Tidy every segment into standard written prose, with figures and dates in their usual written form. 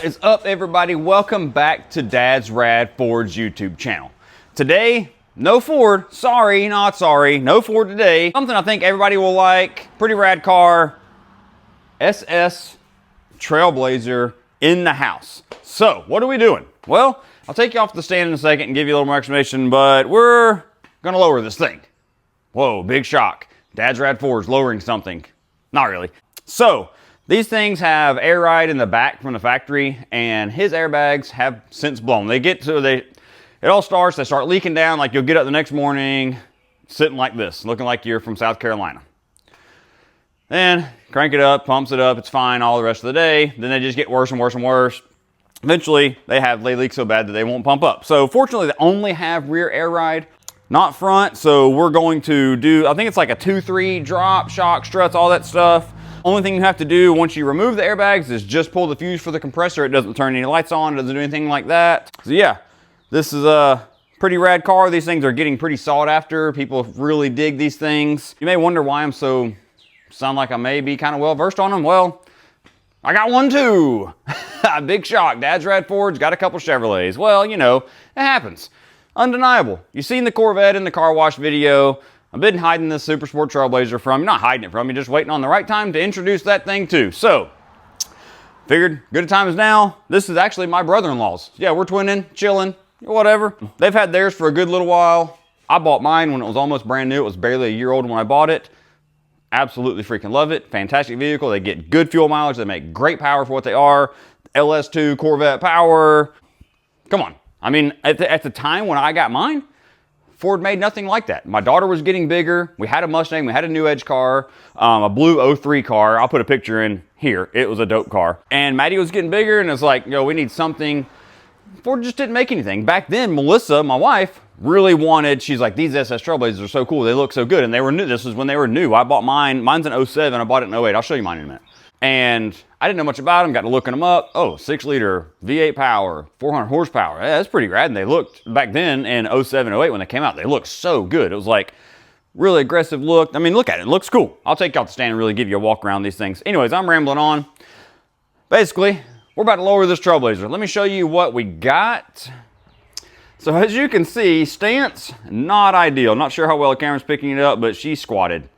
What is up, everybody? Welcome back to Dad's Rad Fords YouTube channel. Today, no Ford. Sorry, not sorry. No Ford today. Something I think everybody will like. Pretty rad car. SS Trailblazer in the house. So, what are we doing? Well, I'll take you off the stand in a second and give you a little more explanation, but we're gonna lower this thing. Whoa, big shock. Dad's Rad Fords lowering something. Not really. So, these things have air ride in the back from the factory, and his airbags have since blown. It all starts, they start leaking down, like you'll get up the next morning sitting like this, looking like you're from South Carolina. Then crank it up, pumps it up, it's fine all the rest of the day. Then they just get worse and worse and worse. Eventually, they leak so bad that they won't pump up. So fortunately, they only have rear air ride, not front. So we're going to do, I think it's like a 2-3 drop, shock, struts, all that stuff. Only thing you have to do once you remove the airbags is just pull the fuse for the compressor. It doesn't turn any lights on, doesn't do anything like that. So yeah, this is a pretty rad car. These things are getting pretty sought after. People really dig these things. You may wonder why I'm sound like I may be kind of well versed on them. Well, I got one too. Big shock. Dad's Rad Fords got a couple Chevrolets. Well, you know, it happens. Undeniable. You've seen the Corvette in the car wash video. I've been hiding this Super Sport Trailblazer from you. Not hiding it from you, just waiting on the right time to introduce that thing too. So, figured good a time as now. This is actually my brother-in-law's. Yeah, we're twinning, chilling, whatever. They've had theirs for a good little while. I bought mine when it was almost brand new. It was barely a year old when I bought it. Absolutely freaking love it. Fantastic vehicle. They get good fuel mileage. They make great power for what they are. LS2 Corvette power. Come on. I mean, at the time when I got mine, Ford made nothing like that. My daughter was getting bigger. We had a Mustang. We had a New Edge car, a blue 03 car. I'll put a picture in here. It was a dope car. And Maddie was getting bigger, and it's like, yo, we need something. Ford just didn't make anything. Back then, Melissa, my wife, really wanted, she's like, these SS Trailblazers are so cool. They look so good. And they were new. This is when they were new. I bought mine. Mine's an 07. I bought it in 08. I'll show you mine in a minute. And I didn't know much about them. Got to looking them up. Oh, 6-liter V8 power, 400 horsepower. Yeah, that's pretty rad. And they looked, back then in 07, 08 when they came out, they looked so good. It was like really aggressive look. I mean, look at it. It looks cool. I'll take you out the stand and really give you a walk around these things. Anyways, I'm rambling on. Basically, we're about to lower this Trailblazer. Let me show you what we got. So as you can see, stance, not ideal. Not sure how well the camera's picking it up, but she's squatted.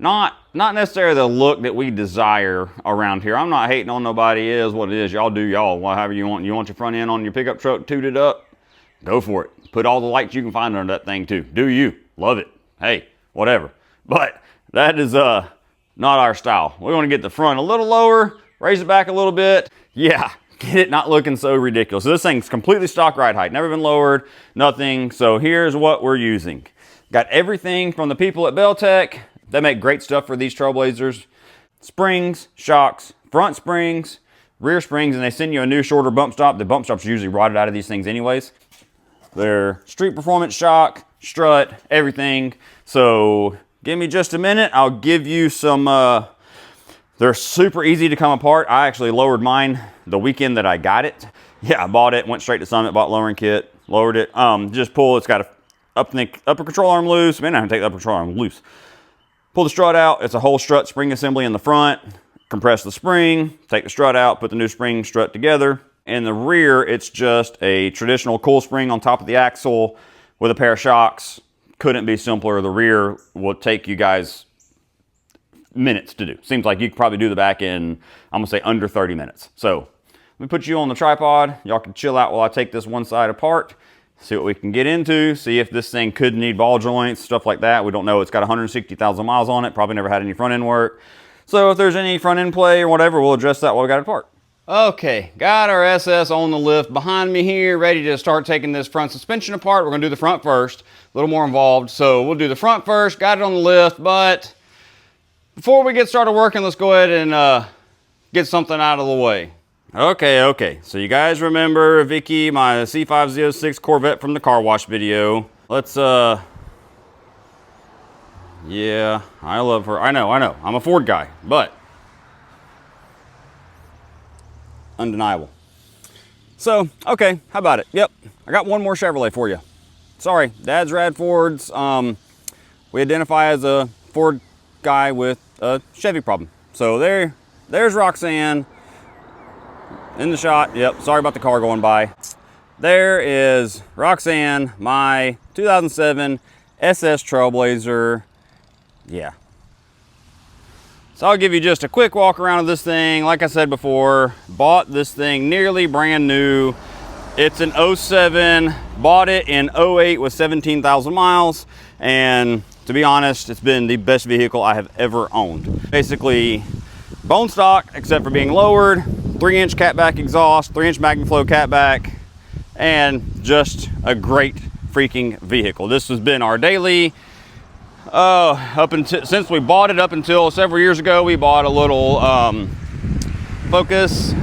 Not necessarily the look that we desire around here. I'm not hating on nobody. It is what it is. Y'all do y'all. Whatever you want. You want your front end on your pickup truck tooted up? Go for it. Put all the lights you can find under that thing too. Do you. Love it. Hey, whatever. But that is not our style. We want to get the front a little lower, raise it back a little bit. Yeah, get it not looking so ridiculous. So this thing's completely stock ride height. Never been lowered, nothing. So here's what we're using. Got everything from the people at Beltec. They make great stuff for these Trailblazers. Springs, shocks, front springs, rear springs, and they send you a new shorter bump stop. The bump stops are usually rotted out of these things anyways. They're street performance shock, strut, everything. So give me just a minute. I'll give you some, they're super easy to come apart. I actually lowered mine the weekend that I got it. Yeah, I bought it, went straight to Summit, bought lowering kit, lowered it. Just pull, it's got a upper control arm loose. Man, I have to take the upper control arm loose. Pull the strut out. It's a whole strut spring assembly in the front. Compress the spring, take the strut out, put the new spring strut together. In the rear, it's just a traditional coil spring on top of the axle with a pair of shocks. Couldn't be simpler. The rear will take you guys minutes to do. Seems like you could probably do the back in, I'm gonna say under 30 minutes. So let me put you on the tripod. Y'all can chill out while I take this one side apart. See what we can get into, see if this thing could need ball joints, stuff like that. We don't know. It's got 160,000 miles on it. Probably never had any front end work. So if there's any front end play or whatever, we'll address that while we got it apart. Okay, got our SS on the lift behind me here, ready to start taking this front suspension apart. We're gonna do the front first, a little more involved. So we'll do the front first, got it on the lift, but before we get started working, let's go ahead and get something out of the way. Okay, so you guys remember Vicky, my C506 Corvette from the car wash video. Let's, yeah, I love her. I know, I'm a Ford guy, but undeniable. So, okay, how about it? Yep, I got one more Chevrolet for you. Sorry, Dad's Rad Fords. We identify as a Ford guy with a Chevy problem. So there's Roxxane. in the shot. Yep, sorry about the car going by. There is Roxxane, my 2007 SS Trailblazer. Yeah. So I'll give you just a quick walk around of this thing. Like I said before, bought this thing nearly brand new. It's an 07, bought it in 08 with 17,000 miles. And to be honest, it's been the best vehicle I have ever owned. Basically, bone stock, except for being lowered, 3-inch catback exhaust, 3-inch MagnaFlow catback, and just a great freaking vehicle. This has been our daily, up until, since we bought it up until several years ago. We bought a little Focus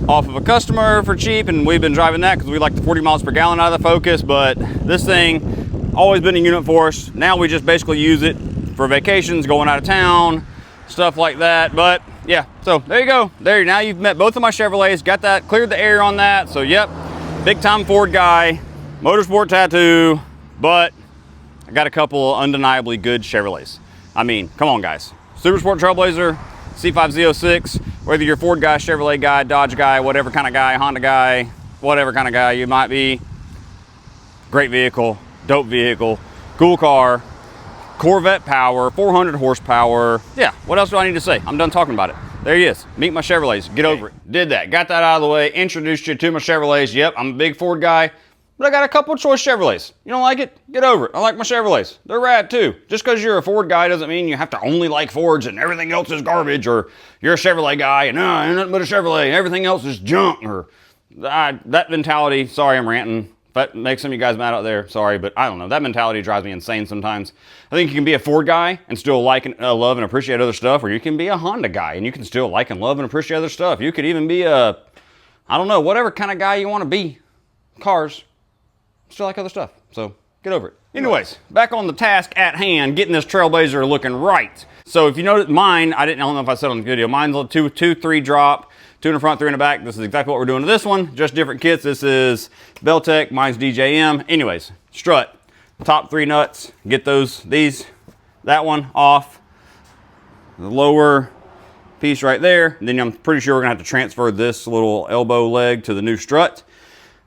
off of a customer for cheap, and we've been driving that because we like the 40 miles per gallon out of the Focus. But this thing, always been a unit for us. Now we just basically use it for vacations, going out of town, stuff like that. But yeah, so there you go. There, now you've met both of my Chevrolets, got that, cleared the air on that. So yep, big time Ford guy, motorsport tattoo, but I got a couple of undeniably good Chevrolets. I mean, come on guys. Super Sport Trailblazer, C5Z06, whether you're a Ford guy, Chevrolet guy, Dodge guy, whatever kind of guy, Honda guy, whatever kind of guy you might be, great vehicle, dope vehicle, cool car, Corvette power, 400 horsepower. Yeah, what else do I need to say? I'm done talking about it. There he is. Meet my Chevrolets. Get over it. Did that. Got that out of the way. Introduced you to my Chevrolets. Yep, I'm a big Ford guy, but I got a couple of choice Chevrolets. You don't like it? Get over it. I like my Chevrolets. They're rad too. Just because you're a Ford guy doesn't mean you have to only like Fords and everything else is garbage, or you're a Chevrolet guy and ain't nothing but a Chevrolet and everything else is junk, or that mentality. Sorry, I'm ranting. If that makes some of you guys mad out there, sorry, but I don't know. That mentality drives me insane sometimes. I think you can be a Ford guy and still like and love and appreciate other stuff, or you can be a Honda guy and you can still like and love and appreciate other stuff. You could even be a, I don't know, whatever kind of guy you want to be. Cars. Still like other stuff, so get over it. Anyways, back on the task at hand, getting this Trailblazer looking right. So if you notice mine, I don't know if I said on the video, mine's a 2-3 drop, 2 in the front, 3 in the back. This is exactly what we're doing to this one, just different kits. This is Beltec, mine's DJM. Anyways, strut, top 3 nuts, get that one off, the lower piece right there. And then I'm pretty sure we're gonna have to transfer this little elbow leg to the new strut.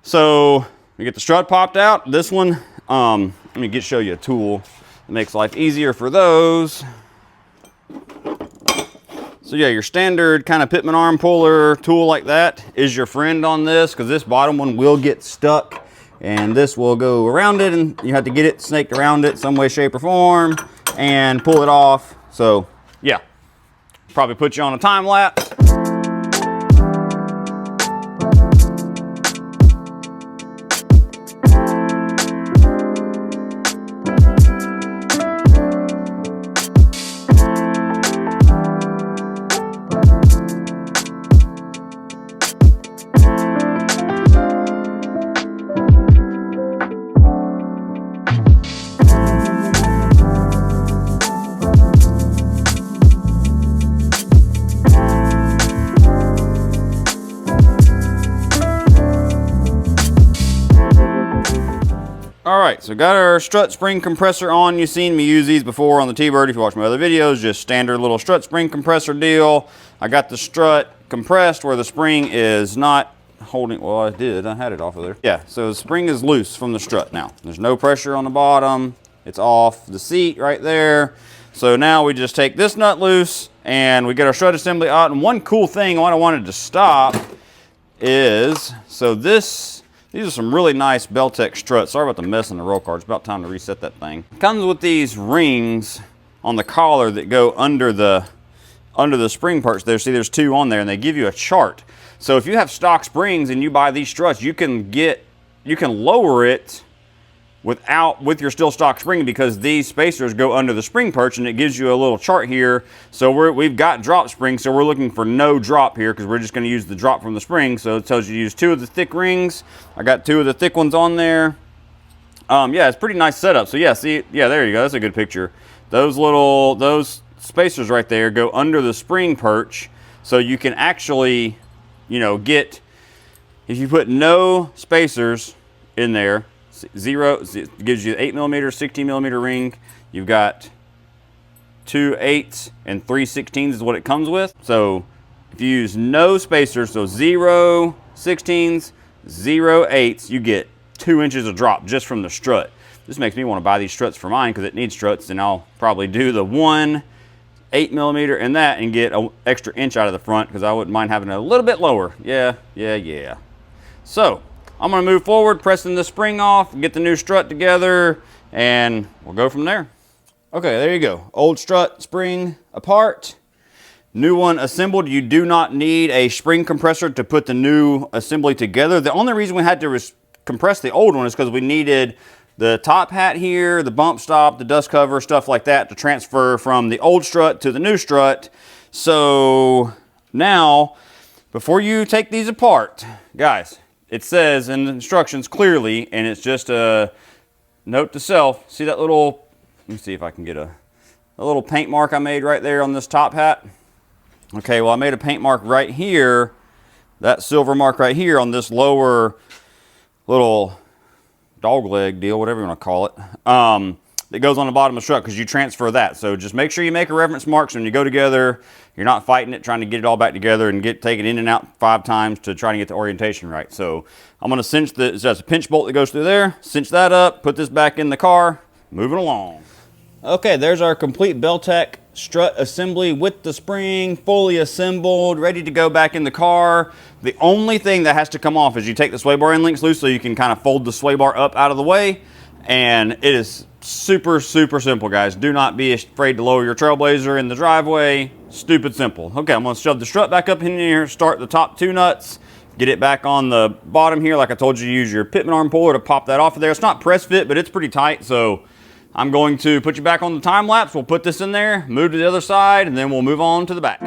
So we get the strut popped out. This one, let me show you a tool that makes life easier for those. So yeah, your standard kind of Pitman arm puller tool like that is your friend on this, because this bottom one will get stuck and this will go around it and you have to get it snaked around it some way, shape, or form and pull it off. So yeah, probably put you on a time lapse. Alright, so got our strut spring compressor on. You've seen me use these before on the T-Bird if you watch my other videos. Just standard little strut spring compressor deal. I got the strut compressed where the spring is not holding, well I had it off of there. Yeah, so the spring is loose from the strut now. There's no pressure on the bottom. It's off the seat right there. So now we just take this nut loose and we get our strut assembly out. And one cool thing what I wanted to stop is, so these are some really nice Beltec struts. Sorry about the mess in the roll card. It's about time to reset that thing. Comes with these rings on the collar that go under the spring perch there. See, there's 2 on there, and they give you a chart. So if you have stock springs and you buy these struts, you can lower it with your still stock spring, because these spacers go under the spring perch, and it gives you a little chart here. So we've got drop springs, so we're looking for no drop here because we're just going to use the drop from the spring. So it tells you to use 2 of the thick rings. I got 2 of the thick ones on there. Yeah, it's pretty nice setup. So yeah, see, yeah, there you go. That's a good picture. Those spacers right there go under the spring perch, so you can actually, you know, if you put no spacers in there, it gives you 8mm, 16mm ring. You've got 2 8s and 3 16s is what it comes with. So If you use no spacers, so 0 16s, 0 8s, you get 2 inches of drop just from the strut. This makes me want to buy these struts for mine because it needs struts, and I'll probably do the 1 8mm in that and get an extra inch out of the front because I wouldn't mind having it a little bit lower. Yeah. So I'm going to move forward, pressing the spring off, get the new strut together, and we'll go from there. Okay, there you go. Old strut spring apart. New one assembled. You do not need a spring compressor to put the new assembly together. The only reason we had to compress the old one is because we needed the top hat here, the bump stop, the dust cover, stuff like that to transfer from the old strut to the new strut. So now, before you take these apart, guys, it says in the instructions clearly, and it's just a note to self. See that little, let me see if I can get a little paint mark I made right there on this top hat? Okay, well I made a paint mark right here, that silver mark right here on this lower little dog leg deal, whatever you want to call it, that goes on the bottom of the strut because you transfer that. So just make sure you make a reference mark so when you go together, you're not fighting it, trying to get it all back together and take it in and out 5 times to try to get the orientation right. So I'm going to cinch that's a pinch bolt that goes through there, cinch that up, put this back in the car, moving along. Okay, there's our complete Beltec strut assembly with the spring, fully assembled, ready to go back in the car. The only thing that has to come off is you take the sway bar end links loose so you can kind of fold the sway bar up out of the way. And it is super simple, guys. Do not be afraid to lower your Trailblazer in the driveway. Stupid simple. Okay, I'm going to shove the strut back up in here, start the top 2 nuts, get it back on the bottom here. Like I told you, use your Pitman arm puller to pop that off of there. It's not press fit, but it's pretty tight, so I'm going to put you back on the time lapse. We'll put this in there, move to the other side, and then we'll move on to the back.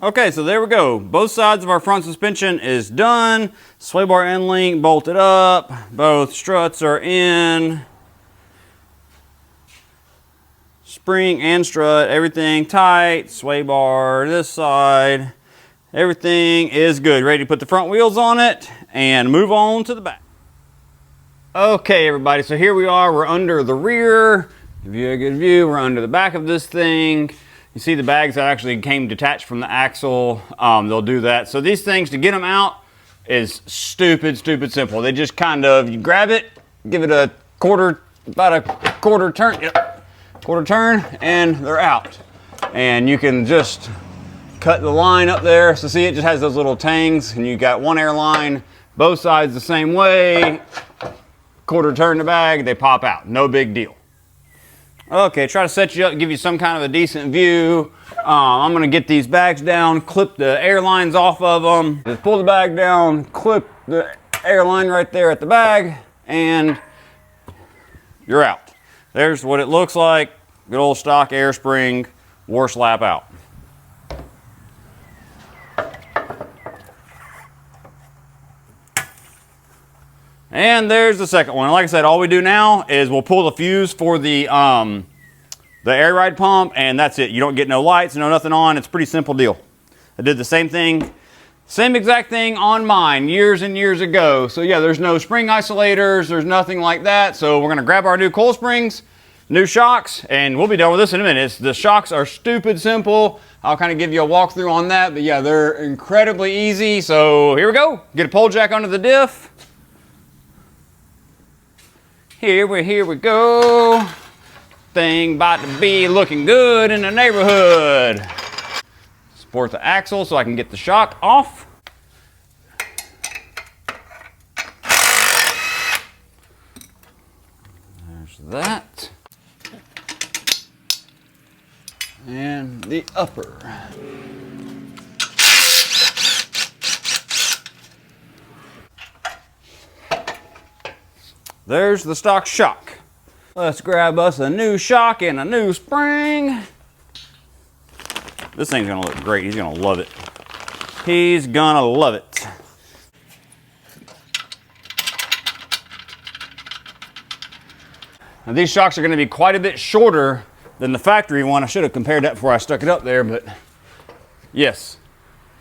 Okay, so there we go. Both sides of our front suspension is done. Sway bar end link bolted up. Both struts are in. Spring and strut, everything tight. Sway bar this side. Everything is good. Ready to put the front wheels on it and move on to the back. Okay, everybody, so here we are. We're under the rear. Give you a good view. We're under the back of this thing. You see the bags that actually came detached from the axle. They'll do that. So these things, to get them out, is stupid simple. They just kind of, you grab it, give it a quarter, about a quarter turn, quarter turn, and they're out. And you can just cut the line up there. So see, it just has those little tangs, and you got one air line, both sides the same way. Quarter turn the bag, they pop out. No big deal. Okay, try to set you up, give you some kind of a decent view. I'm gonna get these bags down, clip the air lines off of them. Just pull the bag down, clip the air line right there at the bag, and you're out. There's what it looks like. Good old stock air spring, war slap out. And there's the second one. Like I said, all we do now is we'll pull the fuse for the air ride pump, and that's it. You don't get no lights, no nothing on. It's a pretty simple deal. I did the same thing, same exact thing on mine years and years ago. So yeah, there's no spring isolators, there's nothing like that. So we're gonna grab our new coil springs, new shocks, and we'll be done with this in a minute. The shocks are stupid simple. I'll kind of give you a walkthrough on that, but yeah, they're incredibly easy. So here we go. Get a pole jack under the diff. Here we go. Thing about to be looking good in the neighborhood. Support the axle so I can get the shock off. There's that. And the upper. there's the stock shock. Let's grab us a new shock and a new spring. This thing's gonna look great. He's gonna love it. He's gonna love it. Now these shocks are gonna be quite a bit shorter than the factory one. I should have compared that before I stuck it up there, but yes,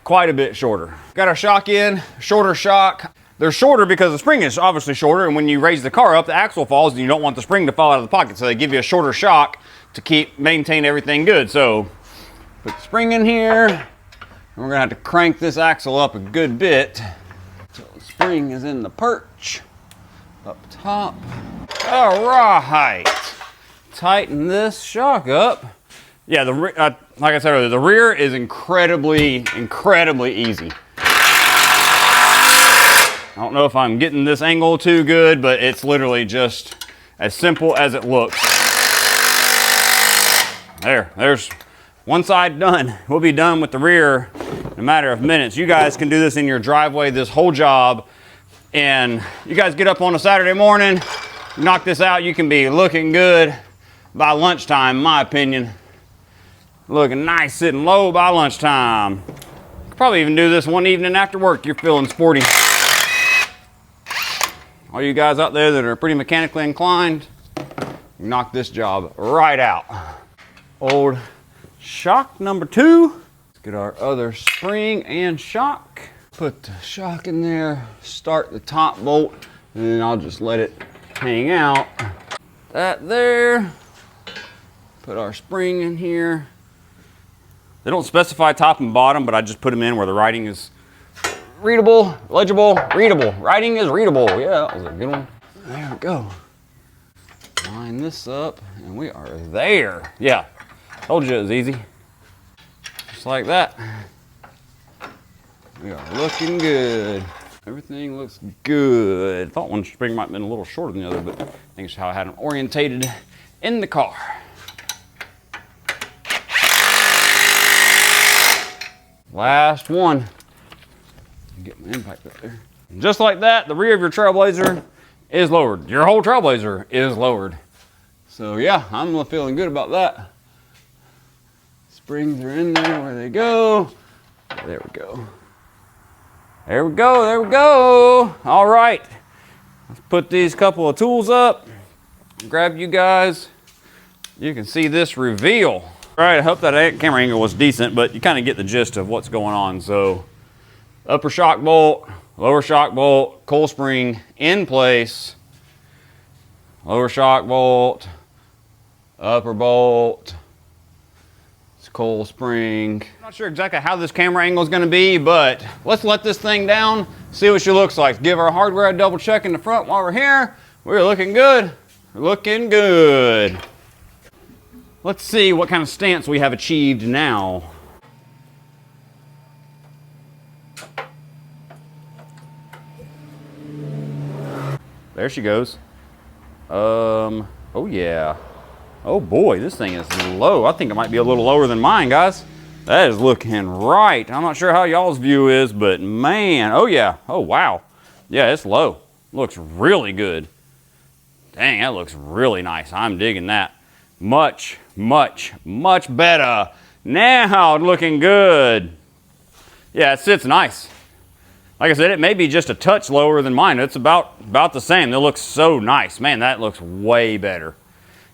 quite a bit shorter. Got our shock in, shorter shock. They're shorter because the spring is obviously shorter, and when you raise the car up, the axle falls, and you don't want the spring to fall out of the pocket, so they give you a shorter shock to maintain everything good. So put the spring in here, and we're gonna have to crank this axle up a good bit. So the spring is in the perch, up top. All right, tighten this shock up. Yeah, like I said earlier, the rear is incredibly easy. I don't know if I'm getting this angle too good, but it's literally just as simple as it looks. There's one side done. We'll be done with the rear in a matter of minutes. You guys can do this in your driveway, this whole job, and you guys get up on a Saturday morning, knock this out, you can be looking good by lunchtime, in my opinion. Looking nice, sitting low by lunchtime. Could probably even do this one evening after work. You're feeling sporty. All you guys out there that are pretty mechanically inclined, knock this job right out. Old shock number 2. Let's get our other spring and shock. Put the shock in there, start the top bolt, and then I'll just let it hang out. That there. Put our spring in here. They don't specify top and bottom, but I just put them in where the writing is readable, legible, readable. Writing is readable. Yeah, that was a good one. There we go. Line this up, and we are there. Yeah, told you it was easy. Just like that. We are looking good. Everything looks good. I thought one spring might have been a little shorter than the other, but I think it's how I had them orientated in the car. Last one. Get my end pipe up there. And just like that, the rear of your Trailblazer is lowered. Your whole Trailblazer is lowered. So yeah, I'm feeling good about that. Springs are in there where they go. There we go. There we go, there we go. All right, let's put these couple of tools up. Grab you guys. You can see this reveal. All right, I hope that camera angle was decent, but you kind of get the gist of what's going on. So upper shock bolt, lower shock bolt, coil spring in place, lower shock bolt, upper bolt, coil spring. I'm not sure exactly how this camera angle is going to be, but let's let this thing down, see what she looks like. Give our hardware a double check in the front while we're here. We're looking good. We're looking good. Let's see what kind of stance we have achieved now. There she goes. Oh yeah. Oh boy, this thing is low. I think it might be a little lower than mine, guys. That is looking right. I'm not sure how y'all's view is, but man, oh yeah. Oh wow. Yeah, it's low. Looks really good. Dang, that looks really nice. I'm digging that. Much, much, much better. Now looking good. Yeah, it sits nice. Like I said, it may be just a touch lower than mine. It's about the same. It looks so nice. Man, that looks way better.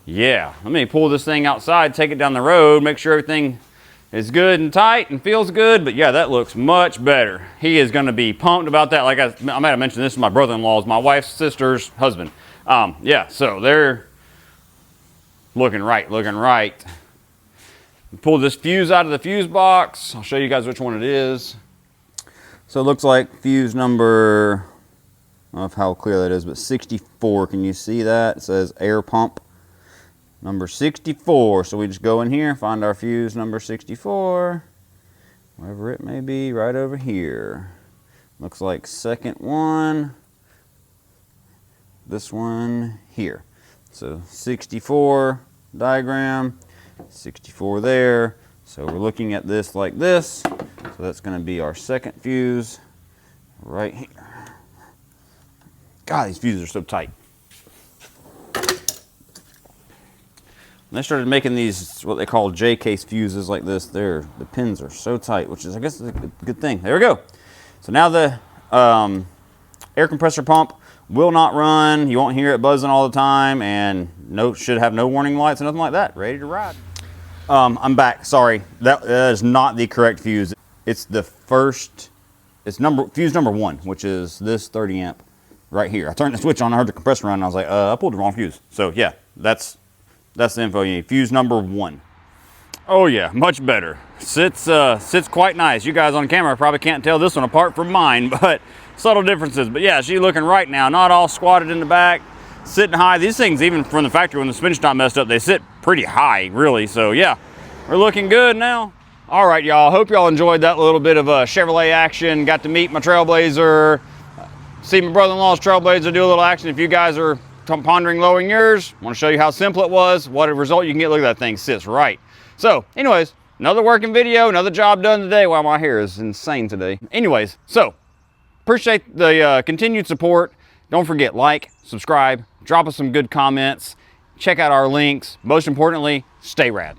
Yeah, let me pull this thing outside, take it down the road, make sure everything is good and tight and feels good. But yeah, that looks much better. He is going to be pumped about that. Like I might have mentioned, this is my brother-in-law's, my wife's sister's husband. Yeah, so they're looking right, looking right. Pull this fuse out of the fuse box. I'll show you guys which one it is. So it looks like fuse number, I don't know how clear that is, but 64. Can you see that? It says air pump number 64. So we just go in here, find our fuse number 64, wherever it may be, right over here. Looks like second one, this one here. So 64 diagram, 64 there. So we're looking at this like this. So that's going to be our second fuse right here. God, these fuses are so tight. And they started making these, what they call J-case fuses like this. The pins are so tight, which is, I guess, a good thing. There we go. So now the air compressor pump will not run. You won't hear it buzzing all the time, and should have no warning lights and nothing like that. Ready to ride. I'm back. Sorry, that is not the correct fuse. It's the first. It's fuse number 1, which is this 30 amp right here. I turned the switch on, I heard the compressor run, and I was like, I pulled the wrong fuse. So yeah, that's the info you need. Fuse number 1. Oh yeah, much better. Sits quite nice. You guys on camera probably can't tell this one apart from mine, but subtle differences. But yeah, she's looking right now, not all squatted in the back, sitting high. These things, even from the factory when the suspension's not messed up, they sit pretty high, really. So yeah, we're looking good now. All right, y'all, hope y'all enjoyed that little bit of Chevrolet action. Got to meet my Trailblazer, see my brother-in-law's Trailblazer do a little action. If you guys are pondering lowering yours, I want to show you how simple it was, what a result you can get. Look at that thing, sits right. So anyways, another working video, another job done today. Wow, my hair is insane today. Anyways, so appreciate the continued support. Don't forget, like, subscribe, drop us some good comments, check out our links. Most importantly, stay rad.